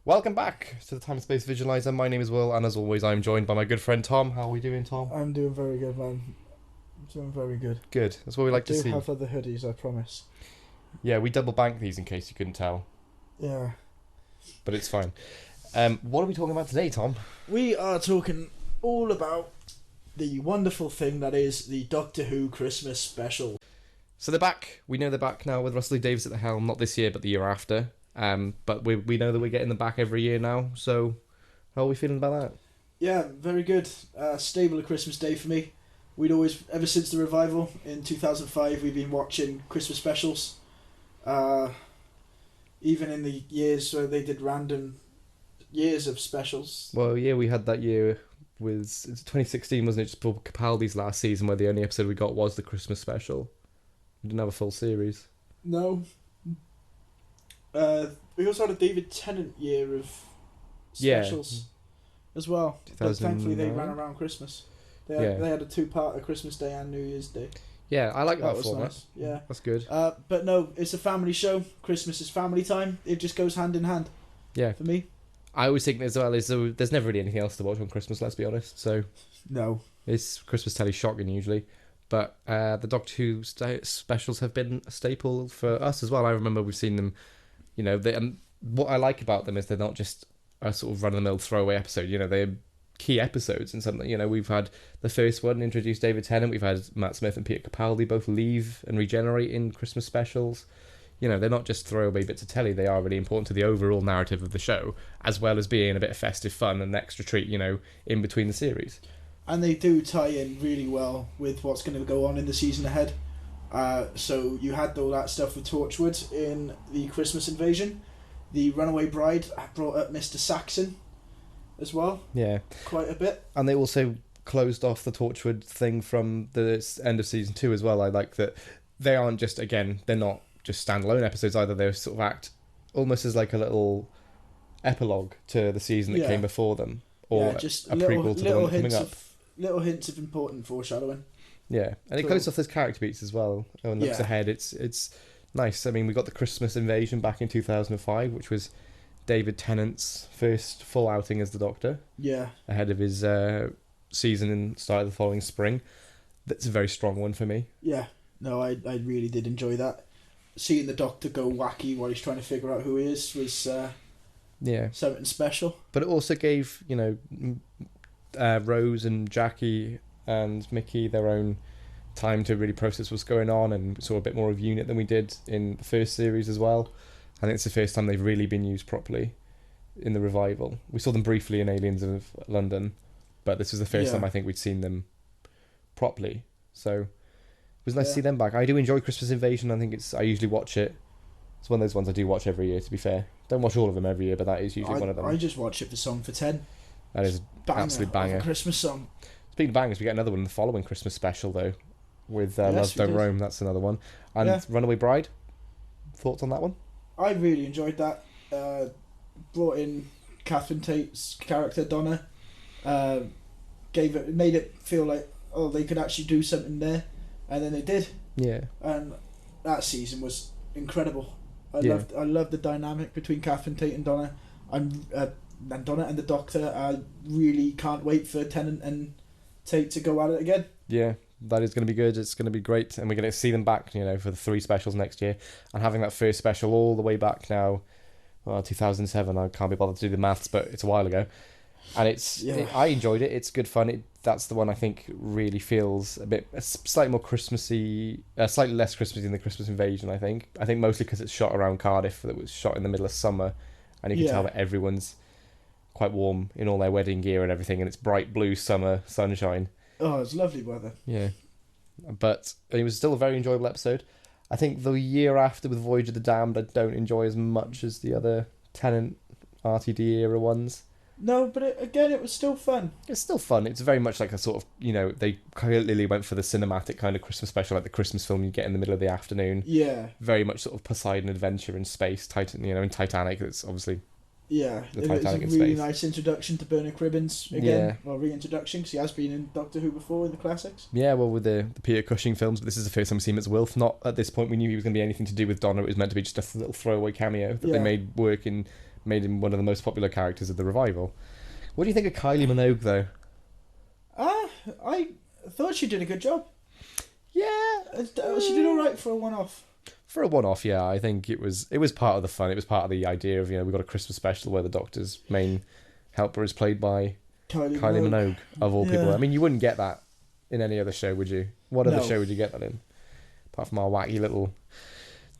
Welcome back to the Time and Space Visualiser. My name is Will, and as always, I'm joined by my good friend Tom. How are we doing, Tom? I'm doing very good, man. I'm doing very good. Good. That's what we like to I see. do have other hoodies, I promise. Yeah, we double bank these in case you couldn't tell, Yeah. but it's fine. What are we talking about today, Tom? We are talking all about the wonderful thing that is the Doctor Who Christmas special. So they're back. We know they're back now with Russell Lee Davies at the helm. Not this year, but the year after. But we know that we're getting them back every year now. So how are we feeling about that? Yeah, very good. Stable of Christmas Day for me. We'd always, ever since the revival in 2005, we've been watching Christmas specials. Even in the years where they did random years of specials. Well, yeah, we had that year with it's 2016, wasn't it? Just for Capaldi's last season, where the only episode we got was the Christmas special. We didn't have a full series. No. We also had a David Tennant year of specials as well. But thankfully they ran around Christmas. They had a two-part, Christmas Day and New Year's Day. Yeah, I like that was format. nice. Yeah, that's good. But no, it's a family show. Christmas is family time. It just goes hand in hand. Yeah, for me. I always think as well is there's never really anything else to watch on Christmas. Let's be honest. So no, it's Christmas telly shocking usually, but the Doctor Who specials have been a staple for us as well. I remember we've seen them. You know, what I like about them is they're not just a sort of run-of-the-mill throwaway episode. You know, they're key episodes and something. You know, we've had the first one introduce David Tennant. We've had Matt Smith and Peter Capaldi both leave and regenerate in Christmas specials. You know, they're not just throwaway bits of telly. They are really important to the overall narrative of the show, as well as being a bit of festive fun and an extra treat, you know, in between the series. And they do tie in really well with what's going to go on in the season ahead. So you had all that stuff with Torchwood in the Christmas Invasion. The Runaway Bride brought up Mr. Saxon as well. Yeah. Quite a bit. And they also closed off the Torchwood thing from the end of season 2 as well. I like that they aren't just, again, they're not just standalone episodes either. They sort of act almost as like a little epilogue to the season that came before them. Or just a prequel to the one coming up. Little hints of important foreshadowing. Yeah, and it closed off those character beats as well. And looks ahead, it's nice. I mean, we got the Christmas Invasion back in 2005, which was David Tennant's first full outing as the Doctor. Yeah. Ahead of his season and start of the following spring. That's a very strong one for me. Yeah. No, I really did enjoy that. Seeing the Doctor go wacky while he's trying to figure out who he is was something special. But it also gave, you know, Rose and Jackie and Mickey their own time to really process what's going on, and saw a bit more of Unit than we did in the first series as well. I think it's the first time they've really been used properly in the revival. We saw them briefly in Aliens of London, but this was the first time I think we'd seen them properly. So it was nice to see them back. I do enjoy Christmas Invasion. I think I usually watch it. It's one of those ones I do watch every year, to be fair. Don't watch all of them every year, but that is usually one of them. I just watch it for Song for 10. That is an absolute banger. Christmas song. Speaking of bangers, we get another one in the following Christmas special, though, with Love Don't Roam. That's another one. And Runaway Bride, thoughts on that one? I really enjoyed that. Brought in Catherine Tate's character, Donna. Made it feel like, they could actually do something there. And then they did. Yeah. And that season was incredible. I loved the dynamic between Catherine Tate and Donna. And Donna and the Doctor. I really can't wait for Tennant and Tate to go at it again. Yeah, that is going to be good. It's going to be great, and we're going to see them back, you know, for the 3 specials next year. And having that first special all the way back now, 2007. I can't be bothered to do the maths, but it's a while ago. And I enjoyed it. It's good fun. That's the one I think really feels slightly more Christmassy, slightly less Christmassy than the Christmas Invasion. I think mostly because it's shot around Cardiff. That was shot in the middle of summer, and you can tell that everyone's quite warm in all their wedding gear and everything, and it's bright blue summer sunshine. Oh, it's lovely weather. Yeah, but it was still a very enjoyable episode. I think the year after with Voyage of the Damned, I don't enjoy as much as the other Tennant RTD era ones. No, but it was still fun. It's still fun. It's very much like a sort of, you know, they clearly went for the cinematic kind of Christmas special, like the Christmas film you get in the middle of the afternoon. Yeah. Very much sort of Poseidon adventure in space. In Titanic, it's obviously... Yeah, it was a really nice introduction to Bernard Cribbins again. Well, reintroduction, because he has been in Doctor Who before in the classics. Yeah, well, with the Peter Cushing films, but this is the first time we've seen him as Wilf. Not at this point we knew he was going to be anything to do with Donna. It was meant to be just a little throwaway cameo that they made work in made him one of the most popular characters of the revival. What do you think of Kylie Minogue, though? I thought she did a good job. Yeah, She did all right for a one-off. for a one-off, yeah. I think it was part of the fun. It was part of the idea of, we've got a Christmas special where the Doctor's main helper is played by Kylie Minogue, of all people. I mean, you wouldn't get that in any other show, would you? What other show would you get that in? Apart from our wacky little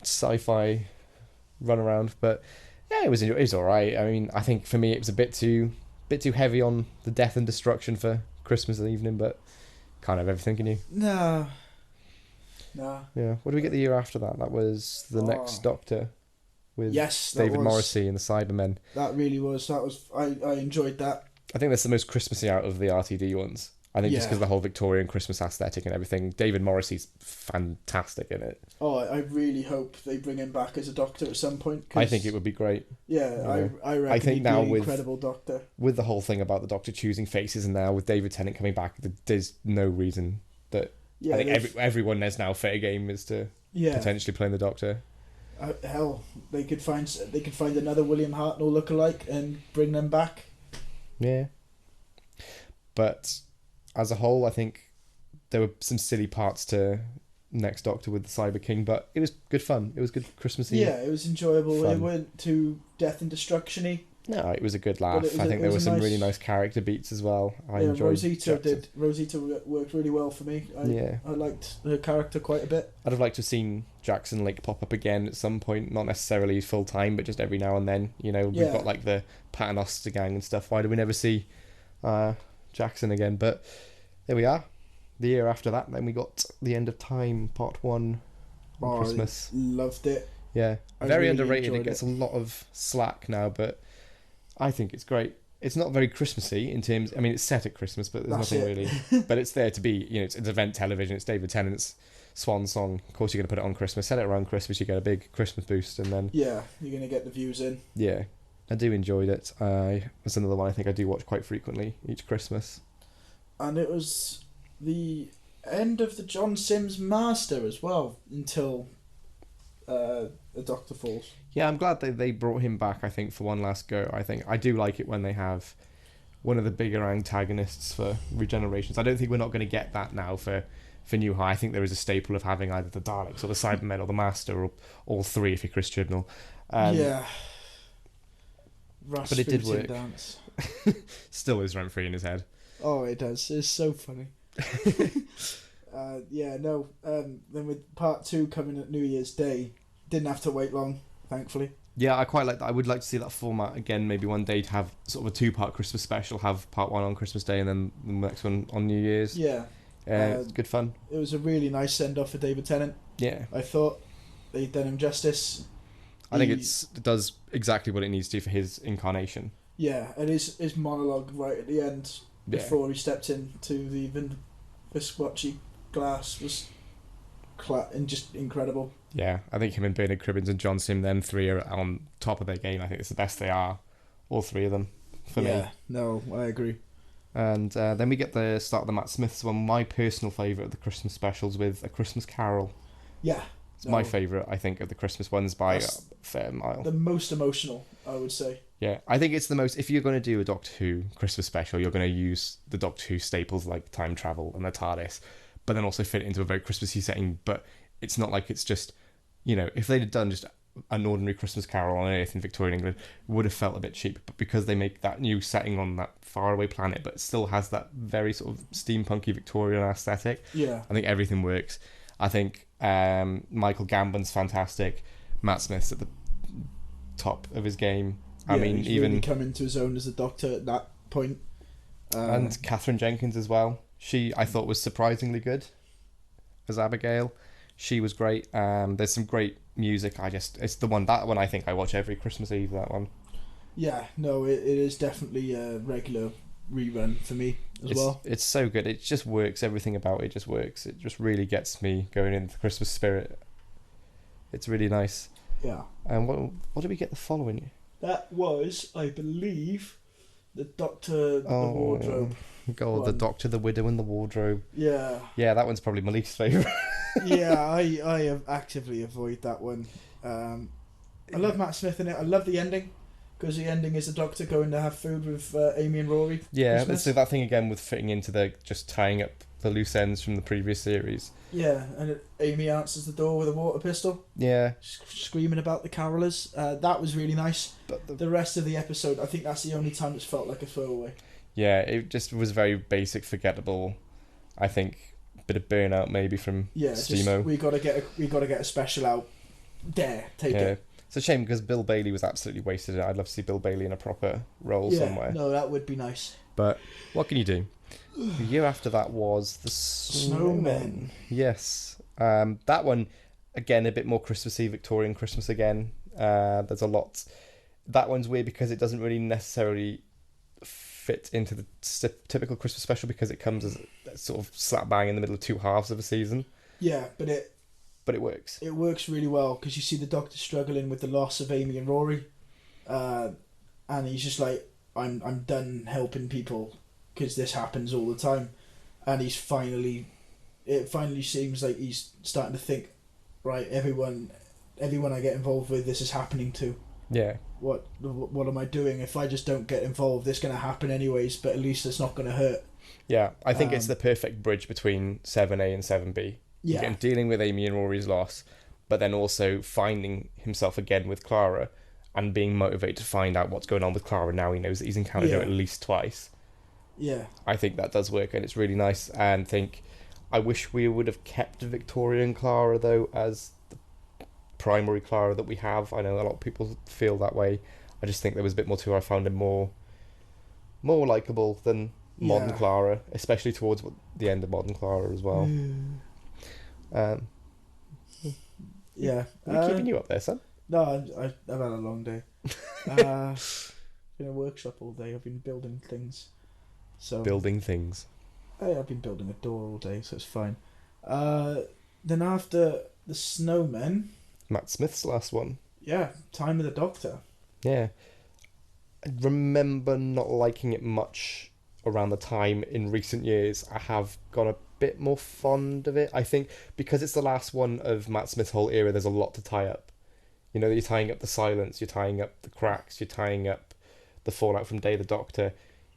sci-fi run around. But yeah, it was all right. I mean, I think for me it was a bit too heavy on the death and destruction for Christmas evening, but can't have everything, can you? No. Yeah. What do we get the year after that? That was the next Doctor with David Morrissey and the Cybermen. That really was. I enjoyed that. I think that's the most Christmassy out of the RTD ones. I think just because of the whole Victorian Christmas aesthetic and everything. David Morrissey's fantastic in it. Oh, I really hope they bring him back as a Doctor at some point. I think it would be great. Yeah, I reckon he'd be an incredible Doctor. With the whole thing about the Doctor choosing faces, and now with David Tennant coming back, there's no reason that... I think everyone there's now fair game is to potentially playing the Doctor. Hell, they could find another William Hartnell lookalike and bring them back. Yeah. But as a whole, I think there were some silly parts to Next Doctor with the Cyber King, but it was good fun. It was good Christmassy. Yeah, it was enjoyable. Fun. It went to death and destruction-y. No, it was a good laugh. I think there were some really nice character beats as well. I enjoyed Rosita worked really well for me. I liked her character quite a bit. I'd have liked to have seen Jackson Lake pop up again at some point, not necessarily full time, but just every now and then. We've got like the Paternoster gang and stuff. Why do we never see Jackson again? But there we are. The year after that, then we got The End of Time Part 1 on Christmas. I loved it. Yeah, very underrated. It gets a lot of slack now, but I think it's great. It's not very Christmassy in terms... I mean, it's set at Christmas, but there's nothing really... But it's there to be... it's event television. It's David Tennant's swan song. Of course, you're going to put it on Christmas. Set it around Christmas, you get a big Christmas boost, and then... Yeah, you're going to get the views in. Yeah, I do enjoy it. That's another one I think I do watch quite frequently each Christmas. And it was the end of the John Sims Master as well, until the Doctor falls. Yeah, I'm glad they brought him back, I think, for one last go. I think I do like it when they have one of the bigger antagonists for regenerations. I don't think we're not going to get that now for New High. I think there is a staple of having either the Daleks or the Cybermen or the Master, or all three if you're Chris Chibnall. Yeah. But it did work. Dance. Still is rent-free in his head. Oh, it does. It's so funny. Then with Part 2 coming at New Year's Day, didn't have to wait long, thankfully. Yeah, I quite like that. I would like to see that format again, maybe one day, to have sort of a 2-part Christmas special, have Part 1 on Christmas Day and then the next one on New Year's. Yeah. It's good fun. It was a really nice send-off for David Tennant. Yeah. I thought they'd done him justice. I think it does exactly what it needs to for his incarnation. Yeah, and his monologue right at the end, before he stepped into the Visquatchy glass, was just incredible. Yeah, I think him and Bernard Cribbins and John Sim, them three, are on top of their game. I think it's the best they are, all three of them, for me. Yeah, no, I agree. And then we get the start of the Matt Smith's one, my personal favourite of the Christmas specials, with A Christmas Carol. Yeah. It's my favourite, I think, of the Christmas ones by a fair mile. The most emotional, I would say. Yeah, I think it's the most... If you're going to do a Doctor Who Christmas special, you're going to use the Doctor Who staples like time travel and the TARDIS, but then also fit it into a very Christmassy setting. But it's not like it's just... if they'd have done just an ordinary Christmas Carol on Earth in Victorian England, it would have felt a bit cheap. But because they make that new setting on that faraway planet, but it still has that very sort of steampunky Victorian aesthetic, I think everything works. I think Michael Gambon's fantastic. Matt Smith's at the top of his game. I mean, he's even really come into his own as a Doctor at that point. And Catherine Jenkins as well. She, I thought, was surprisingly good as Abigail. She was great. There's some great music. It's that one I think I watch every Christmas Eve. That one. Yeah, no, it is definitely a regular rerun for me as well. It's so good. It just works. Everything about it just works. It just really gets me going into the Christmas spirit. It's really nice. Yeah. And what did we get the following year? That was, I believe, the Doctor, the Wardrobe. God, the Doctor, the Widow, and the Wardrobe. Yeah. Yeah, that one's probably my least favourite. Yeah, I have actively avoid that one. I love Matt Smith in it. I love the ending. because the ending is the Doctor going to have food with Amy and Rory. Yeah, Christmas. so that thing again with fitting into the just tying up the loose ends from the previous series. Yeah, and Amy answers the door with a water pistol, Yeah, screaming about the carolers. That was really nice. but The rest of the episode, I think that's the only time it's felt like a throwaway. yeah, it just was very basic, forgettable. I think a bit of burnout maybe from Steamo. We gotta get a special out. There, take it. It's a shame because Bill Bailey was absolutely wasted. I'd love to see Bill Bailey in a proper role somewhere. No, that would be nice. But what can you do? The year after that was the Snowmen. Yes, that one again a bit more Christmassy, Victorian Christmas again. There's a lot. That one's weird because it doesn't really necessarily fit into the typical Christmas special because it comes as sort of slap bang in the middle of two halves of a season. Yeah, but it works. It works really well because you see the Doctor struggling with the loss of Amy and Rory, and he's just like, I'm done helping people because this happens all the time, and it finally seems like he's starting to think, right, everyone I get involved with, this is happening to. Yeah. What am I doing? If I just don't get involved, it's going to happen anyways, but at least it's not going to hurt. Yeah, I think it's the perfect bridge between 7A and 7B. Yeah. Again, dealing with Amy and Rory's loss, but then also finding himself again with Clara and being motivated to find out what's going on with Clara now he knows that he's encountered her at least twice. Yeah. I think that does work and it's really nice, and I wish we would have kept Victorian Clara though as the primary Clara that we have. I know a lot of people feel that way. I just think there was a bit more to her. I found him more likeable than modern Clara, especially towards the end of modern Clara as well. Yeah. We're keeping you up there, son. No, I've had a long day. Been in a workshop all day. I've been building things. Building things. I've been building a door all day, so it's fine. Then after the Snowmen, Matt Smith's last one. yeah, Time of the Doctor. Yeah. I remember not liking it much around the time. In recent years I have gone a bit more fond of it. I think because it's the last one of Matt Smith's whole era, there's a lot to tie up. You know, you're tying up the silence, you're tying up the cracks, you're tying up the fallout from Day of the Doctor,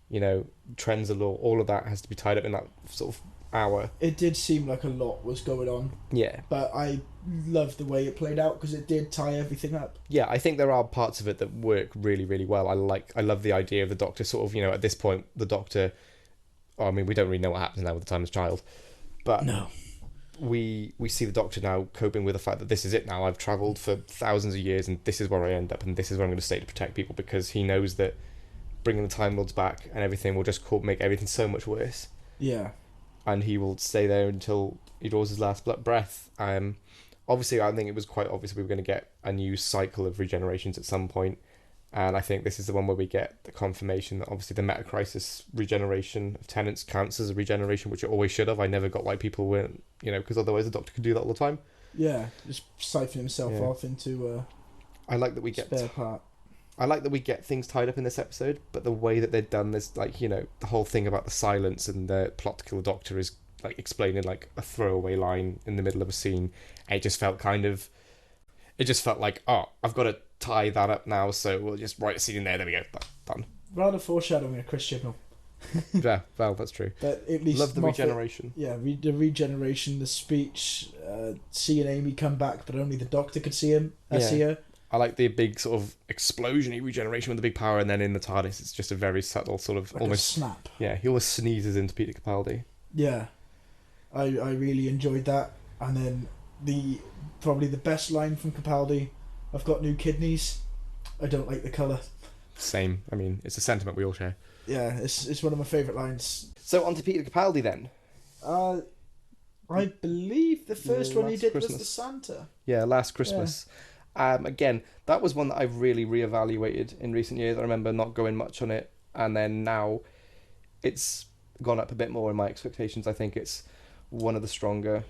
you know, Trends of Law, all of that has to be tied up in that sort of hour. It did seem like a lot was going on. Yeah. But I loved the way it played out because it did tie everything up. Yeah, I think there are parts of it that work really, really well. I love the idea of the Doctor sort of, you know, at this point, the Doctor, I mean, we don't really know what happens now with the Timeless Child, but no, we see the Doctor now coping with the fact that this is it now. I've travelled for thousands of years and this is where I end up and this is where I'm going to stay to protect people, because he knows that bringing the Time Lords back and everything will just make everything so much worse. Yeah. And he will stay there until he draws his last breath. Obviously, I think it was quite obvious we were going to get a new cycle of regenerations at some point, and I think this is the one where we get the confirmation that obviously the Metacrisis regeneration of Tennant's counts as a regeneration, which it always should have. I never got why people weren't, you know, because otherwise the Doctor could do that all the time. Yeah, just siphon himself off into I like that we get spare part. I like that we get things tied up in this episode, but the way that they're done, there's like, you know, the whole thing about the silence and the plot to kill the Doctor is like explaining like a throwaway line in the middle of a scene. It just felt like, oh, I've got to tie that up now, so we'll just write a scene in there. There we go, done. Rather foreshadowing a Chris Chibnall. Yeah, well, that's true. But at least love the Moffat, regeneration. Yeah, the regeneration, the speech, seeing Amy come back, but only the Doctor could see see her. I like the big sort of explosion-y regeneration with the big power, and then in the TARDIS it's just a very subtle sort of like almost a snap. Yeah, he almost sneezes into Peter Capaldi. Yeah, I really enjoyed that. And then probably the best line from Capaldi, "I've got new kidneys. I don't like the colour." Same. I mean, it's a sentiment we all share. Yeah, it's one of my favourite lines. So on to Peter Capaldi then. I believe the first one he did Christmas. was the Santa. Yeah, Last Christmas. Yeah. Again, that was one that I've really reevaluated in recent years. I remember not going much on it, and then now it's gone up a bit more in my expectations. I think it's one of the stronger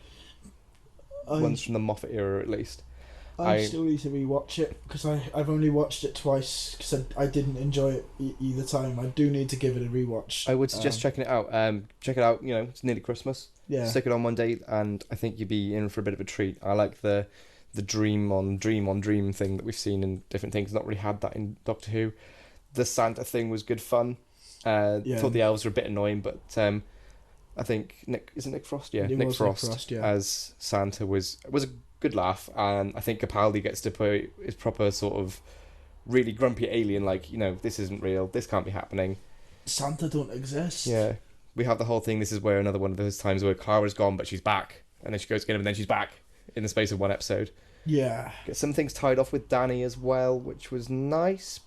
ones from the Moffat era, at least. I still need to rewatch it because I've only watched it twice because I didn't enjoy it either time. I do need to give it a rewatch. I would suggest checking it out. Check it out. You know, it's nearly Christmas. Yeah. Stick it on one day, and I think you'd be in for a bit of a treat. I like the the dream on dream thing that we've seen in different things. Not really had that in Doctor Who. The Santa thing was good fun. Yeah. Thought the elves were a bit annoying, but I think Nick Frost? Yeah, It Nick was Frost, yeah. as Santa was a good laugh, and I think Capaldi gets to play his proper sort of really grumpy alien, like, this isn't real, this can't be happening. Santa don't exist. Yeah, we have the whole thing. This is where another one of those times where Clara's gone, but she's back, and then she goes again, and then she's back in the space of one episode. Yeah. Get some things tied off with Danny as well, which was nice,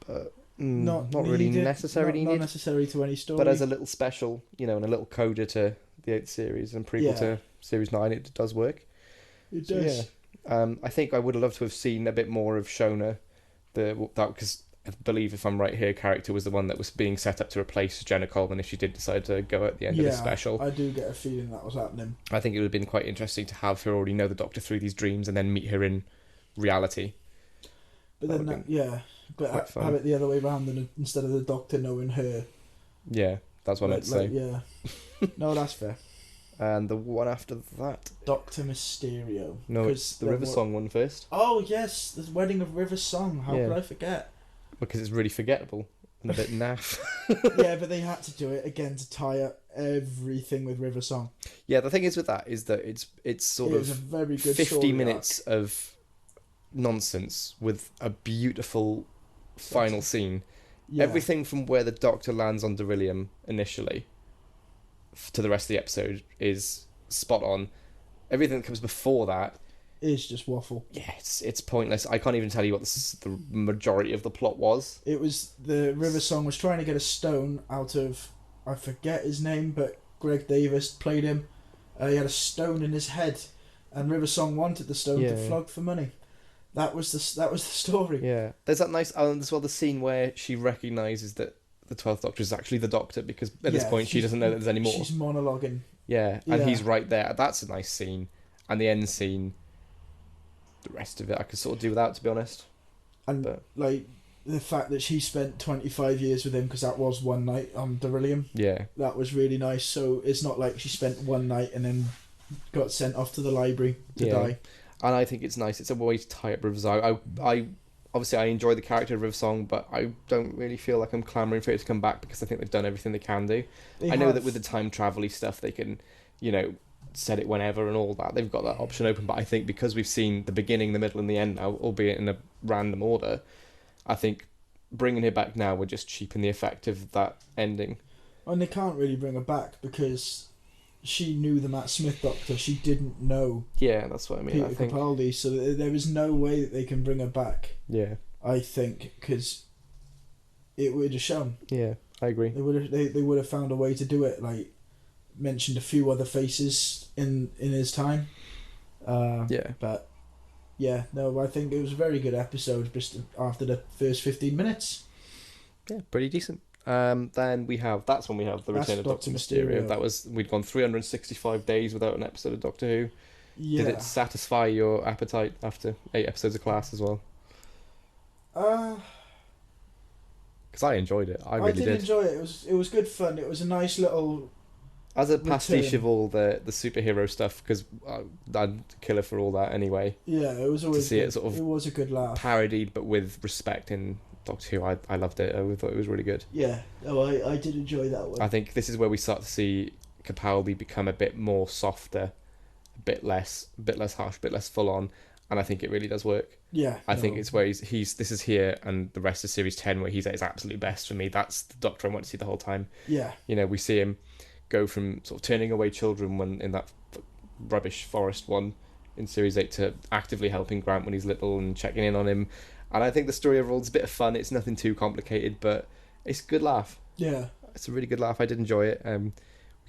but not really necessarily not necessary to any story. But as a little special, and a little coda to the 8th series and prequel to Series 9, it does work. It does. Yeah. I think I would have loved to have seen a bit more of Shona, because I believe, if I'm right here, character was the one that was being set up to replace Jenna Coleman if she did decide to go at the end of the special. I do get a feeling that was happening. I think it would have been quite interesting to have her already know the Doctor through these dreams and then meet her in reality. But then but have it the other way around, and instead of the Doctor knowing her. Yeah, that's what I'd say. Yeah. No, that's fair. And the one after that, Doctor Mysterio. No, it's the River Song one first. Oh yes, the Wedding of River Song. How could I forget? Because it's really forgettable and a bit naff. Yeah, but they had to do it again to tie up everything with River Song. Yeah, the thing is with that is that it's sort of a very good 50 minutes of nonsense with a beautiful final scene. Yeah. Everything from where the Doctor lands on Beryllium initially to the rest of the episode is spot on. Everything that comes before that is just waffle. Yeah, it's pointless. I can't even tell you what the majority of the plot was. It was the River Song was trying to get a stone out of, I forget his name, but Greg Davis played him. He had a stone in his head, and River Song wanted the stone to flog for money. That was the story. Yeah, there's that nice as well, the scene where she recognises that the 12th Doctor is actually the Doctor, because at this point she doesn't know that there's any more. She's monologuing. Yeah, and he's right there. That's a nice scene. And the end scene, the rest of it I could sort of do without, to be honest. And like the fact that she spent 25 years with him, because that was one night on Beryllium. Yeah, that was really nice. So it's not like she spent one night and then got sent off to the library to die. And I think it's nice. It's a way to tie up River Song. I obviously I enjoy the character of River Song, but I don't really feel like I'm clamouring for it to come back, because I think they've done everything they can do. I know that with the time travel-y stuff they can, set it whenever and all that. They've got that option open, but I think because we've seen the beginning, the middle and the end now, albeit in a random order, I think bringing her back now would just cheapen the effect of that ending. And they can't really bring her back because she knew the Matt Smith Doctor. She didn't know. Yeah, that's what I mean. Peter Capaldi, so there is no way that they can bring her back. Yeah, I think because it would have shown. Yeah, I agree. They would have found a way to do it. Like mentioned a few other faces in his time. But yeah, no, I think it was a very good episode just after the first 15 minutes. Yeah, pretty decent. Then that's when we have the return of Doctor Mysterio. We'd gone 365 days without an episode of Doctor Who. Yeah. Did it satisfy your appetite after 8 episodes of Class as well? Because I enjoyed it. I really did. I did enjoy it. It was good fun. It was a nice little. As a pastiche of all the superhero stuff, because I'd kill her for all that anyway. Yeah, it was always to see good. It sort of. It was a good laugh. Parodied, but with respect in Doctor Who. I loved it. I thought it was really good. Yeah, I did enjoy that one. I think this is where we start to see Capaldi become a bit more softer, a bit less harsh, a bit less full on, and I think it really does work. Yeah, I think it's where he's. This is here, and the rest of Series 10 where he's at his absolute best for me. That's the Doctor I want to see the whole time. Yeah, we see him go from sort of turning away children when in that rubbish forest one in Series 8 to actively helping Grant when he's little and checking in on him. And I think the story overall is a bit of fun. It's nothing too complicated, but it's a good laugh. Yeah. It's a really good laugh. I did enjoy it. We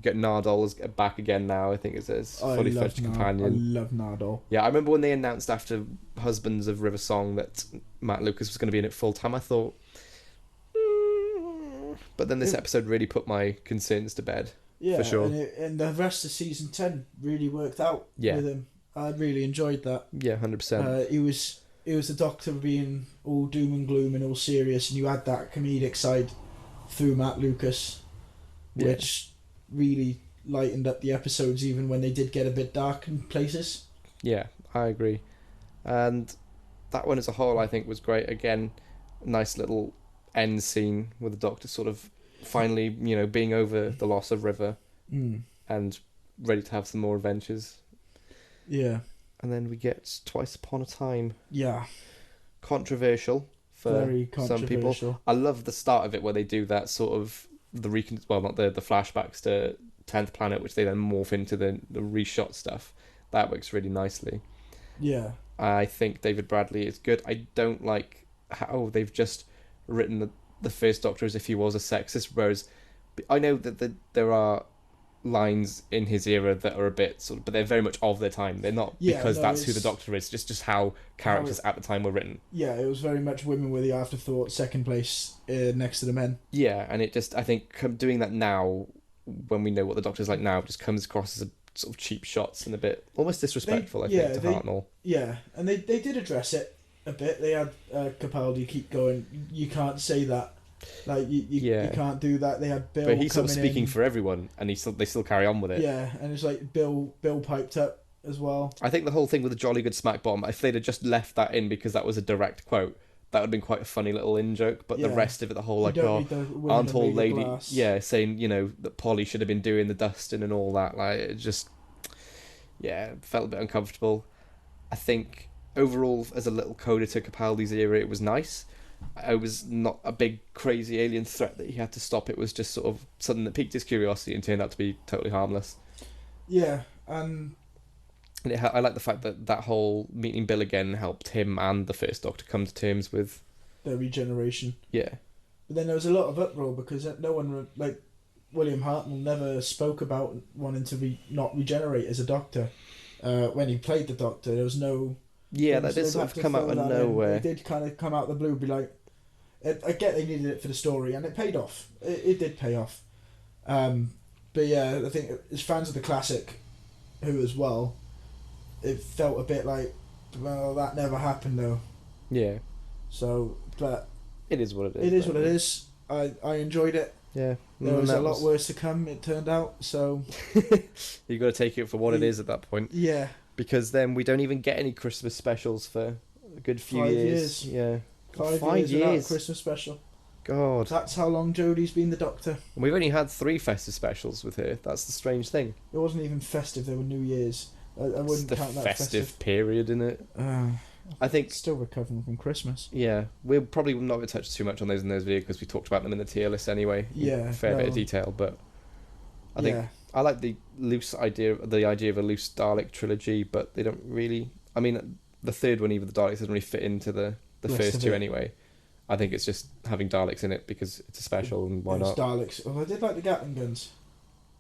get Nardole back again now. I think it's a fully fledged companion. I love Nardole. Yeah, I remember when they announced after Husbands of River Song that Matt Lucas was going to be in it full time, I thought... But then this episode really put my concerns to bed. Yeah, for sure. And the rest of season 10 really worked out with him. I really enjoyed that. Yeah, 100%. It was the Doctor being all doom and gloom and all serious, and you had that comedic side through Matt Lucas, which really lightened up the episodes, even when they did get a bit dark in places. Yeah, I agree. And that one as a whole, I think, was great. Again, nice little end scene with the Doctor sort of finally, being over the loss of River Mm. and ready to have some more adventures. Yeah. And then we get Twice Upon a Time. Yeah. Controversial for Very some people. controversial. I love the start of it where they do that sort of not the flashbacks to 10th Planet, which they then morph into the reshot stuff. That works really nicely. Yeah. I think David Bradley is good. I don't like how they've just written the first Doctor as if he was a sexist, whereas I know that there are lines in his era that are a bit sort of, but they're very much of their time. They're not Yeah, because no, that's who the it's Doctor is, just how characters at the time were written. Yeah, it was very much women were the afterthought, second place next to the men. Yeah, and it just, I think doing that now, when we know what the Doctor's like now, just comes across as a sort of cheap shots and a bit almost disrespectful, I think, to Hartnell. Yeah, and they did address it a bit. They had Capaldi keep going, you can't say that. Like, you can't do that. They had Bill. But he's sort of coming speaking in. for everyone, and they still carry on with it. Yeah, and it's like Bill piped up as well. I think the whole thing with the Jolly Good Smack Bomb, if they'd have just left that in because that was a direct quote, that would have been quite a funny little in-joke. But the rest of it, the whole like, aren't all lady, saying, that Polly should have been doing the dusting and all that, like, it just, felt a bit uncomfortable. I think overall, as a little coda to Capaldi's era, it was nice. It was not a big crazy alien threat that he had to stop. It was just sort of something that piqued his curiosity and turned out to be totally harmless. Yeah, and I like the fact that whole meeting Bill again helped him and the first Doctor come to terms with their regeneration. Yeah. But then there was a lot of uproar because no one, like William Hartnell, never spoke about wanting to not regenerate as a Doctor. When he played the Doctor, there was no. Yeah, that did sort of come out of nowhere. It did kind of come out of the blue, be like, I get they needed it for the story, and it paid off. It did pay off. But yeah, I think as fans of the classic, who as well, it felt a bit like, well, that never happened though. Yeah. So, but it is what it is. It is what it is. I enjoyed it. Yeah. There was a lot worse to come, it turned out, so... you got to take it for what it is at that point. Yeah. Because then we don't even get any Christmas specials for a good few years. Yeah. 5 years without a Christmas special. God. That's how long Jodie's been the Doctor. And we've only had 3 festive specials with her. That's the strange thing. It wasn't even festive, they were New Year's. I wouldn't count that festive period, in it. I think still recovering from Christmas. Yeah, we're probably not going to touch too much on those in those videos because we talked about them in the tier list anyway. Yeah, fair bit of detail, but I think I like the idea of a loose Dalek trilogy, but they don't really. I mean, the third one, even the Daleks, doesn't really fit into the first two anyway. I think it's just having Daleks in it because it's a special and why not? Daleks. Well, I did like the Gatling guns.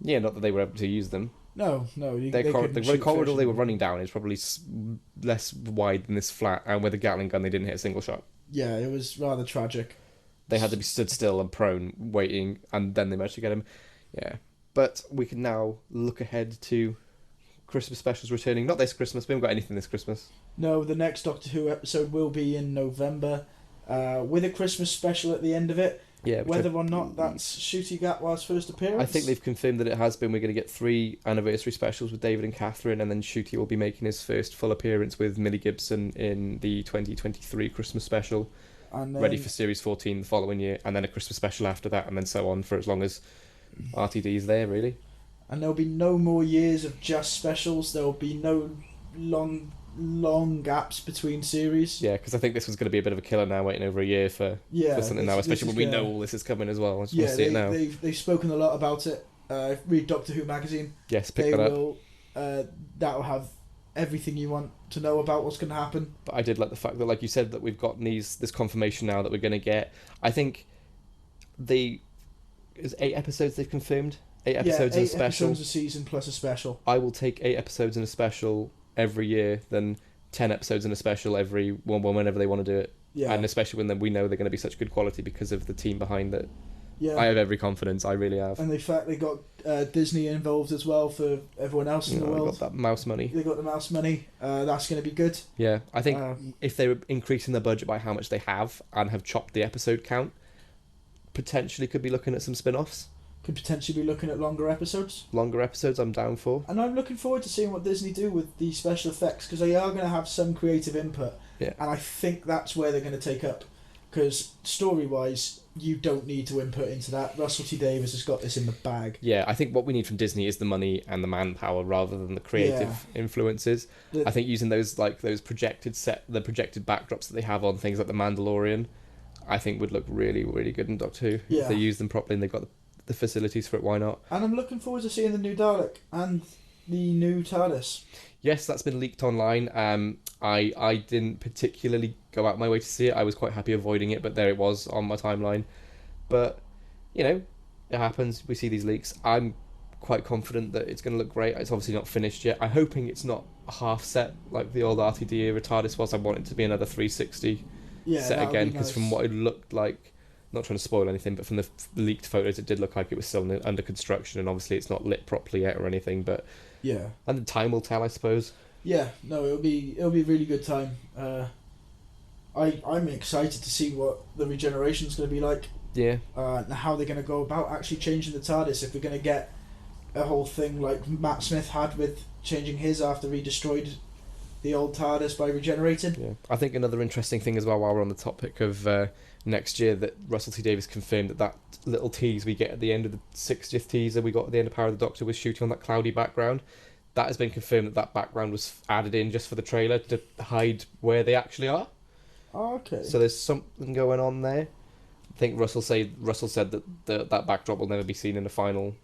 Yeah, not that they were able to use them. No. The corridor they were running down is probably less wide than this flat, and with a Gatling gun, they didn't hit a single shot. Yeah, it was rather tragic. They had to be stood still and prone, waiting, and then they managed to get him. Yeah. But we can now look ahead to Christmas specials returning. Not this Christmas, we haven't got anything this Christmas. No, the next Doctor Who episode will be in November, with a Christmas special at the end of it. Yeah, whether or not that's Ncuti Gatwa's first appearance. I think they've confirmed that it has been. We're going to get 3 anniversary specials with David and Catherine, and then Ncuti will be making his first full appearance with Millie Gibson in the 2023 Christmas special, and ready for Series 14 the following year, and then a Christmas special after that, and then so on for as long as RTD's there, really. And there'll be no more years of just specials. There'll be no long gaps between series. Yeah, because I think this was going to be a bit of a killer now, waiting over a year for something now, especially when we know all this is coming as well. I just want to see it now. They've spoken a lot about it. Read Doctor Who magazine. Yes, pick that up. That'll have everything you want to know about what's going to happen. But I did like the fact that, like you said, that we've got this confirmation now that we're going to get. I think is 8 episodes they've confirmed. 8 episodes in a special. 8 episodes a season plus a special. I will take 8 episodes in a special every year than 10 episodes in a special every whenever they want to do it. Yeah. And especially when we know they're going to be such good quality because of the team behind it. Yeah. I have every confidence. I really have. And the fact they got Disney involved as well for everyone else in the world. They got that mouse money. They got the mouse money. That's going to be good. Yeah, I think if they were increasing their budget by how much they have and have chopped the episode count, potentially could be looking at some spin-offs. could potentially be looking at longer episodes. Longer episodes, I'm down for. And I'm looking forward to seeing what Disney do with the special effects, because they are going to have some creative input. Yeah. And I think that's where they're going to take up. Because story-wise, you don't need to input into that. Russell T Davies has got this in the bag. Yeah, I think what we need from Disney is the money and the manpower rather than the creative influences. I think using those projected backdrops that they have on things like The Mandalorian, I think would look really, really good in Doctor Who. Yeah. If they use them properly and they've got the facilities for it, why not? And I'm looking forward to seeing the new Dalek and the new TARDIS. Yes, that's been leaked online. I didn't particularly go out my way to see it. I was quite happy avoiding it, but there it was on my timeline. But, it happens. We see these leaks. I'm quite confident that it's going to look great. It's obviously not finished yet. I'm hoping it's not a half set like the old RTD era TARDIS was. I want it to be another 360 set again, because from what it looked like, not trying to spoil anything, but from the leaked photos, it did look like it was still under construction, and obviously it's not lit properly yet or anything. But yeah, and the time will tell, I suppose. Yeah, no, it'll be a really good time. I'm excited to see what the regeneration's going to be like. Yeah. And how they're going to go about actually changing the TARDIS. If we're going to get a whole thing like Matt Smith had with changing his after he destroyed the old TARDIS by regenerating. Yeah, I think another interesting thing as well, while we're on the topic of next year, that Russell T Davies confirmed that little tease we get at the end of the 60th teaser we got at the end of Power of the Doctor was shooting on that cloudy background. That has been confirmed that background was added in just for the trailer to hide where they actually are. Oh, okay. So there's something going on there. I think Russell said that that backdrop will never be seen in the final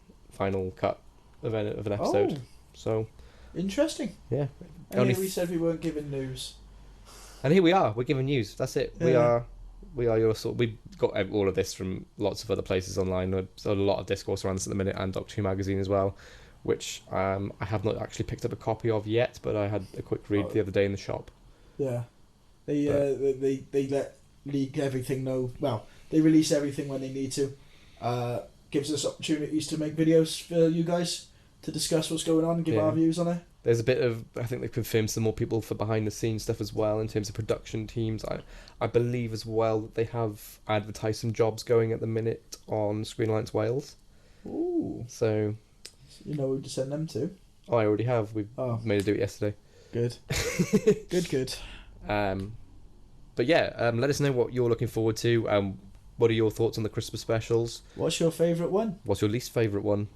cut of an episode. Oh. So interesting. Yeah. And we said we weren't giving news. And here we are. We're giving news. That's it. Yeah. We are your sort. We've got all of this from lots of other places online. There's a lot of discourse around this at the minute, and Doctor Who magazine as well, which I have not actually picked up a copy of yet, but I had a quick read the other day in the shop. Yeah, they let leak everything know. Well, they release everything when they need to. Gives us opportunities to make videos for you guys to discuss what's going on and give our views on it. There's a bit of, I think they've confirmed some more people for behind the scenes stuff as well in terms of production teams. I believe as well that they have advertised some jobs going at the minute on Screen Alliance Wales. Ooh. So you know who to send them to? Oh, I already have. We've made a do it yesterday. Good. Good. But yeah, let us know what you're looking forward to. What are your thoughts on the Christmas specials? What's your favourite one? What's your least favourite one?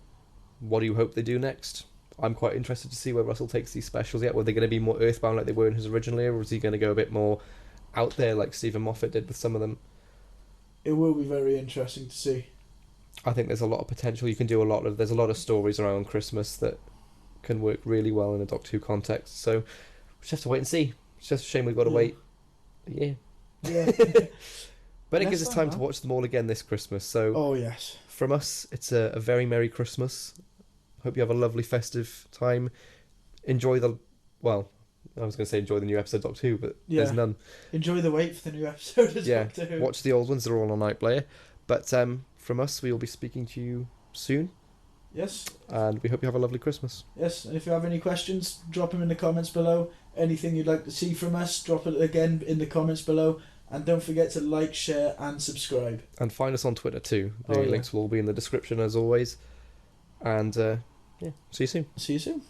What do you hope they do next? I'm quite interested to see where Russell takes these specials yet. Were they going to be more earthbound like they were in his original era, or is he going to go a bit more out there like Stephen Moffat did with some of them? It will be very interesting to see. I think there's a lot of potential. You can do there's a lot of stories around Christmas that can work really well in a Doctor Who context. So we just have to wait and see. It's just a shame we've got to wait a year. Yeah. But it gives us time to watch them all again this Christmas. So yes. From us, it's a very Merry Christmas. Hope you have a lovely festive time. Enjoy I was going to say enjoy the new episode of Doctor Who, but there's none. Enjoy the wait for the new episode of Doctor Who. Watch the old ones, they're all on iPlayer. But from us, we will be speaking to you soon. Yes. And we hope you have a lovely Christmas. Yes, and if you have any questions, drop them in the comments below. Anything you'd like to see from us, drop it again in the comments below. And don't forget to like, share and subscribe. And find us on Twitter too. The links will all be in the description as always. And see you soon. See you soon.